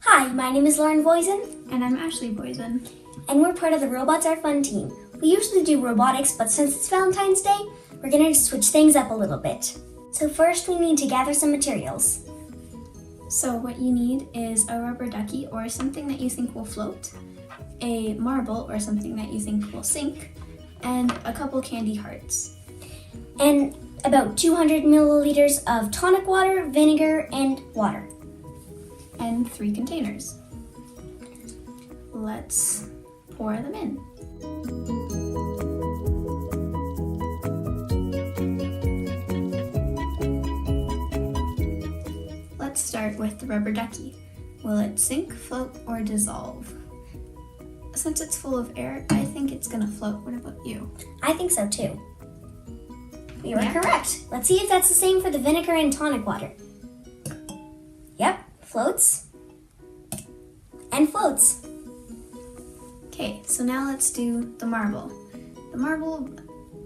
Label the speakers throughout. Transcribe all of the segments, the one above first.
Speaker 1: Hi, my name is Lauren Voisin.
Speaker 2: And I'm Ashley Boysen.
Speaker 1: And we're part of the Robots Are Fun team. We usually do robotics, but since it's Valentine's Day, we're going to switch things up a little bit. So first we need to gather some materials.
Speaker 2: So what you need is a rubber ducky or something that you think will float, a marble or something that you think will sink, and a couple candy hearts.
Speaker 1: And about 200 milliliters of tonic water, vinegar, and water.
Speaker 2: And 3 containers. Let's pour them in. Let's start with the rubber ducky. Will it sink, float, or dissolve? Since it's full of air, I think it's gonna float. What about you?
Speaker 1: I think so too. You are correct. Let's see if that's the same for the vinegar and tonic water. Yep, floats. And floats.
Speaker 2: Okay, so now let's do the marble. The marble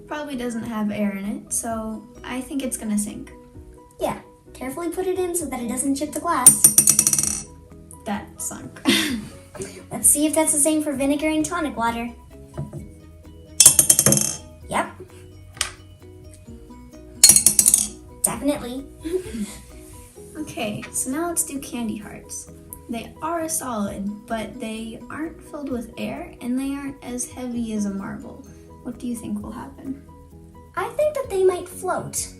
Speaker 2: probably doesn't have air in it, so I think it's gonna sink.
Speaker 1: Yeah, carefully put it in so that it doesn't chip the glass.
Speaker 2: That sunk.
Speaker 1: Let's see if that's the same for vinegar and tonic water. Yep. Definitely.
Speaker 2: Okay, so now let's do candy hearts. They are a solid, but they aren't filled with air and they aren't as heavy as a marble. What do you think will happen?
Speaker 1: I think that they might float.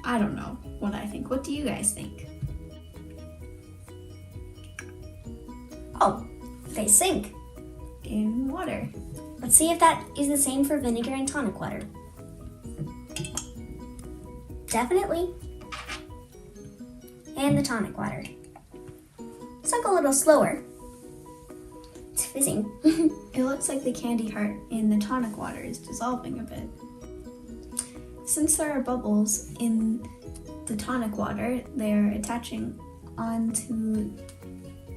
Speaker 2: I don't know what I think. What do you guys think?
Speaker 1: Oh, they sink.
Speaker 2: In water.
Speaker 1: Let's see if that is the same for vinegar and tonic water. Definitely. And the tonic water. Sunk a little slower. It's fizzing.
Speaker 2: It looks like the candy heart in the tonic water is dissolving a bit. Since there are bubbles in the tonic water, they're attaching onto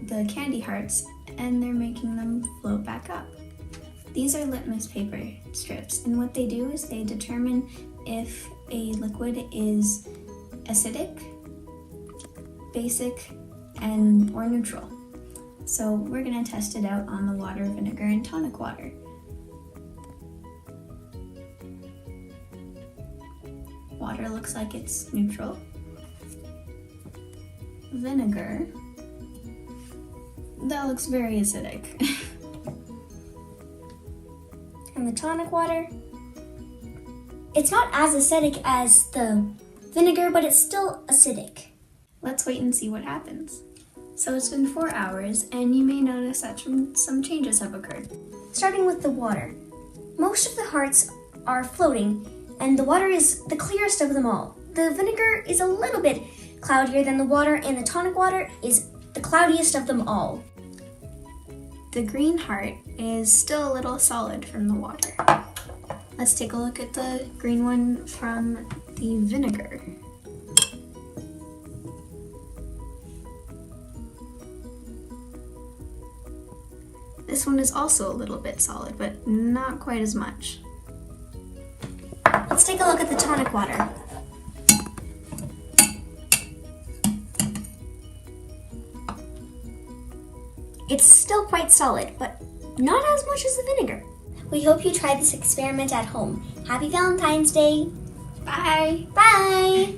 Speaker 2: the candy hearts and they're making them float back up. These are litmus paper strips, and what they do is they determine if a liquid is acidic, basic, or neutral. So we're gonna test it out on the water, vinegar, and tonic water. Water looks like it's neutral. Vinegar, that looks very acidic.
Speaker 1: And the tonic water, it's not as acidic as the vinegar, but it's still acidic.
Speaker 2: Let's wait and see what happens. So it's been 4 hours, and you may notice that some changes have occurred.
Speaker 1: Starting with the water. Most of the hearts are floating, and the water is the clearest of them all. The vinegar is a little bit cloudier than the water, and the tonic water is the cloudiest of them all.
Speaker 2: The green heart is still a little solid from the water. Let's take a look at the green one from the vinegar. This one is also a little bit solid, but not quite as much.
Speaker 1: Let's take a look at the tonic water. It's still quite solid, but not as much as the vinegar. We hope you try this experiment at home. Happy Valentine's Day!
Speaker 2: Bye!
Speaker 1: Bye!